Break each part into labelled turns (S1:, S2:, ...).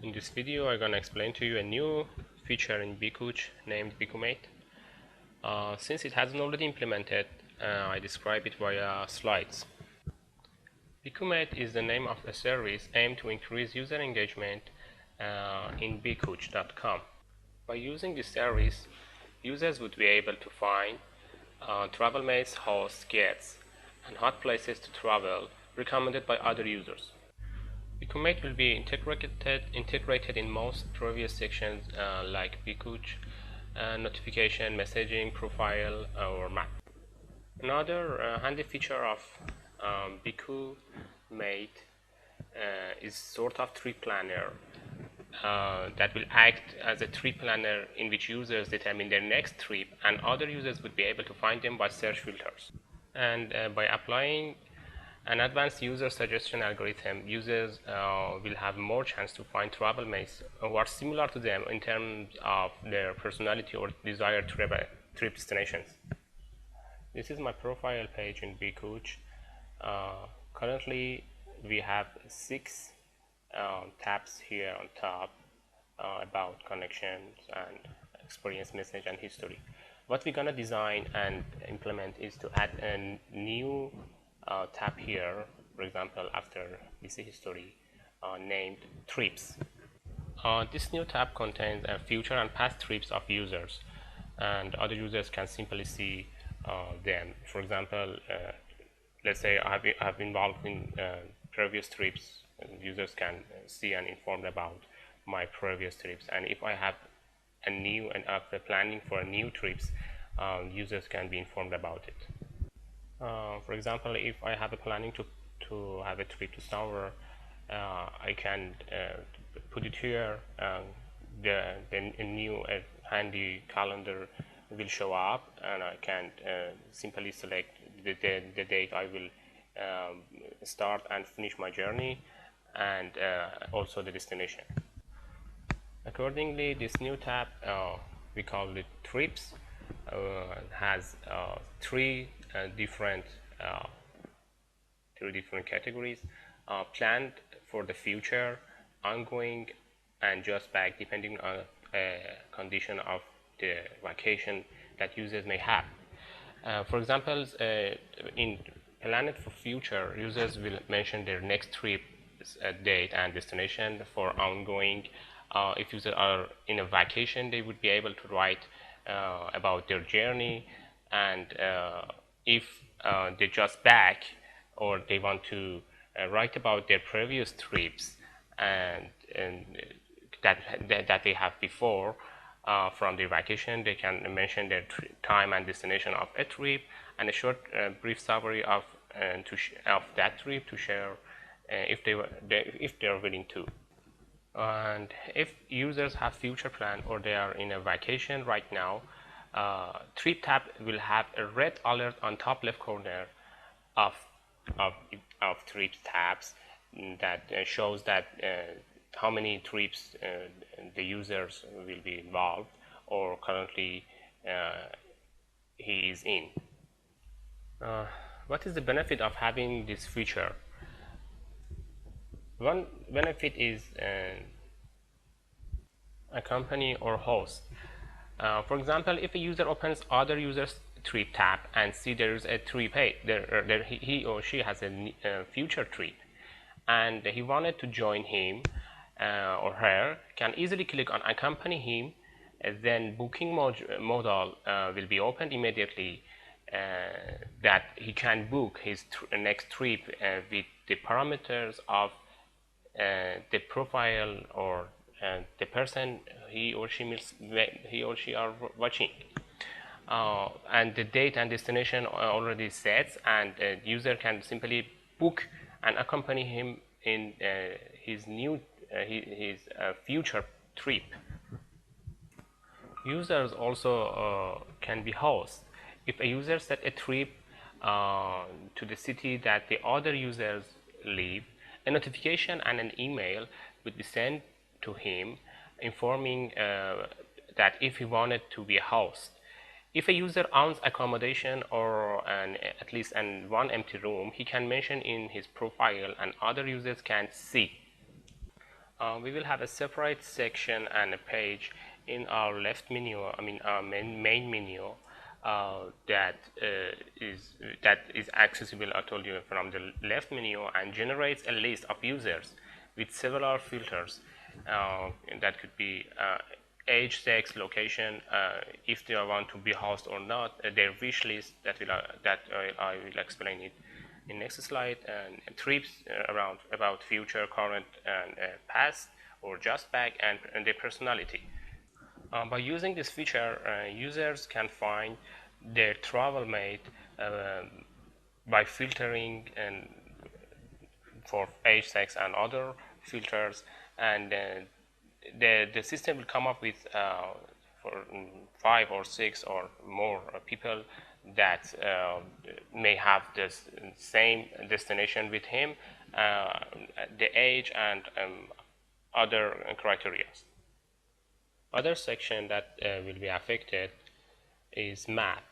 S1: In this video, I'm going to explain to you a new feature in bikoomate named bikoomate. Since it hasn't already implemented, I describe it via slides. Bikoomate is the name of a service aimed to increase user engagement in bikoomate.com. By using this service, users would be able to find travel mates, hosts, guests, and hot places to travel recommended by other users. bikoomate will be integrated in most previous sections like bikoomate, notification, messaging, profile, or map. Another handy feature of bikoomate is sort of trip planner that will act as a trip planner in which users determine their next trip, and other users would be able to find them by search filters. And by applying an advanced user suggestion algorithm, users will have more chance to find travel mates who are similar to them in terms of their personality or desired trip destinations. This is my profile page in bikoomate. Currently, we have 6 tabs here on top about connections and experience, message, and history. What we're gonna design and implement is to add a new tab here, for example, after VC history, named trips. This new tab contains future and past trips of users, and other users can simply see them. For example, let's say I've been involved in previous trips, and users can see and informed about my previous trips. And if I have a new and after planning for new trips, users can be informed about it. For example, if I have a planning to have a trip to somewhere, I can put it here. A new handy calendar will show up, and I can simply select the date I will start and finish my journey, and also the destination. Accordingly, this new tab, we call it trips, has three different categories: planned for the future, ongoing, and just back, depending on condition of the vacation that users may have. For example, in planned for future, users will mention their next trip date and destination. For ongoing, if users are in a vacation, they would be able to write about their journey, and if they're just back, or they want to write about their previous trips and that they have before from their vacation, they can mention their time and destination of a trip, and a short brief summary of that trip to share if they are willing to. And if users have future plan or they are in a vacation right now, trip tab will have a red alert on top left corner of trip tabs that shows that how many trips the users will be involved or currently he is in. What is the benefit of having this feature? One benefit is a company or host. For example, if a user opens other users trip tab and see there is a trip, he or she has a future trip, and he wanted to join him or her, can easily click on accompany him, then booking modal will be opened immediately, that he can book his next trip with the parameters of the profile or the person he or she are watching, and the date and destination are already set, and the user can simply book and accompany him in his future trip. Users also can be hosts. If a user set a trip to the city that the other users live, a notification and an email would be sent to him informing that if he wanted to be a host. If a user owns accommodation or at least one empty room, he can mention in his profile and other users can see. We will have a separate section and a page in our left menu, our main menu, that is accessible, I told you, from the left menu, and generates a list of users with several filters. That could be age, sex, location, if they want to be host or not, their wish list. I will explain it in next slide, and trips around about future, current, and past, or just back, and their personality. By using this feature, users can find their travel mate by filtering and for age, sex, and other filters, and the system will come up with for 5 or 6 or more people that may have the same destination with him, the age, and other criteria. Other section that will be affected is map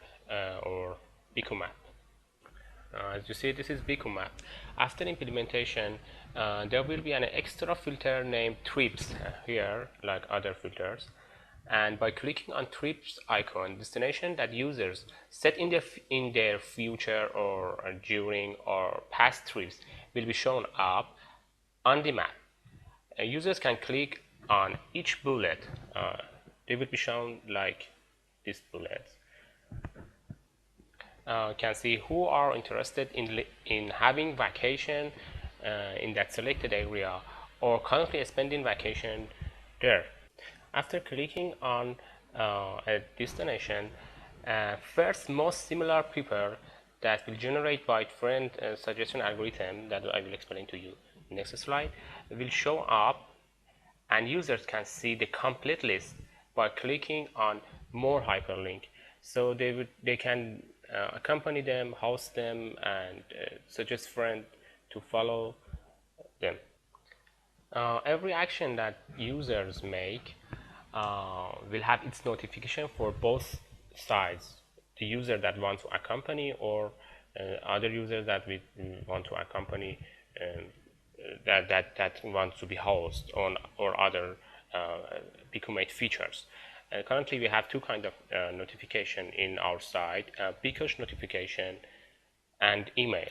S1: or bikoomate. As you see, this is bikoomate. After implementation, there will be an extra filter named trips here, like other filters. And by clicking on trips icon, destination that users set in their future or during or past trips will be shown up on the map. Users can click on each bullet. They will be shown like these bullets. Can see who are interested in having vacation in that selected area, or currently spending vacation there. After clicking on a destination, first most similar people that will generate by friend suggestion algorithm that I will explain to you next slide will show up, and users can see the complete list by clicking on more hyperlink. So they can accompany them, host them, and suggest friend to follow them. Every action that users make will have its notification for both sides, the user that wants to accompany, or other users that we want to accompany, that wants to be host on or other bikoomate features. Currently we have two kinds of notification in our site, push notification and email.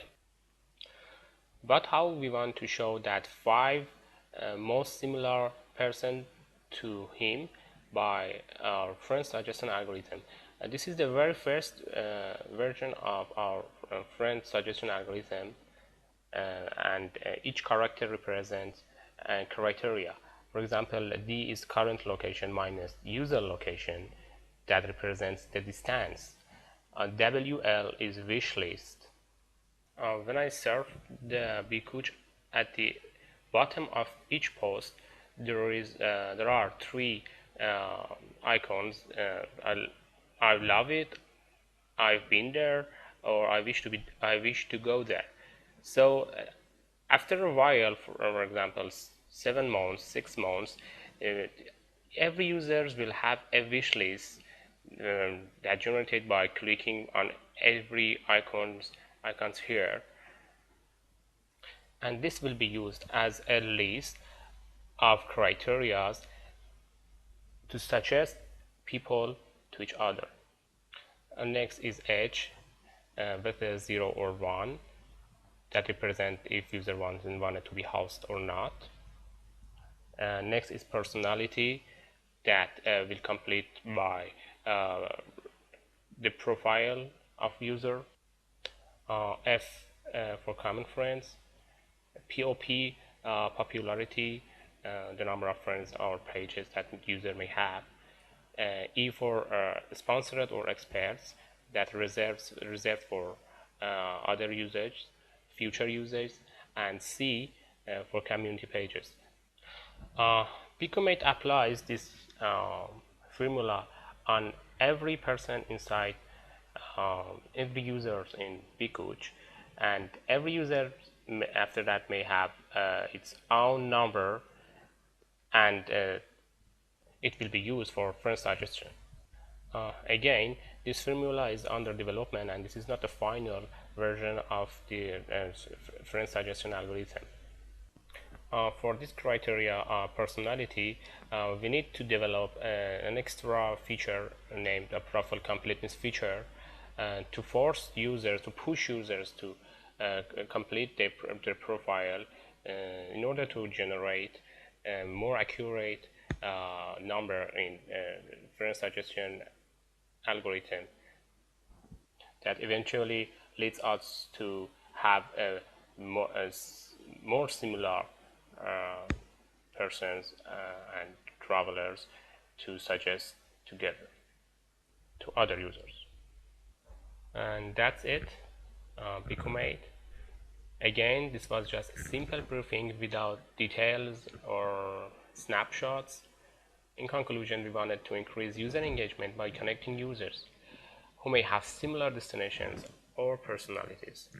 S1: But how we want to show that 5 most similar person to him by our friend suggestion algorithm. This is the very first version of our friend suggestion algorithm, and each character represents a criteria. For example, D is current location minus user location, that represents the distance. WL is wish list. When I serve the bikoomate, at the bottom of each post there are 3 icons. I love it, I've been there, or I wish to go there. So after a while, for example 7 months, 6 months, every users will have a wish list that generated by clicking on every icons here, and this will be used as a list of criteria to suggest people to each other. Next is age, whether 0 or 1, that represent if user wanted to be host or not. Next is personality, that will complete by the profile of user. F for common friends. POP, popularity, the number of friends or pages that user may have. E for sponsored or experts, that reserved for other users, future users. And C for community pages. bikoomate applies this formula on every person inside every user in bikoomate, and every user after that may have its own number, and it will be used for friend suggestion. Again, this formula is under development, and this is not the final version of the friend suggestion algorithm. For this criteria personality, we need to develop an extra feature named a profile completeness feature to force users, to push users to complete their profile in order to generate a more accurate number in friend suggestion algorithm that eventually leads us to have more similar uh, persons and travelers to suggest together to other users. And that's it, bikoomate. Again, this was just a simple proofing without details or snapshots. In conclusion, we wanted to increase user engagement by connecting users who may have similar destinations or personalities.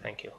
S1: Thank you.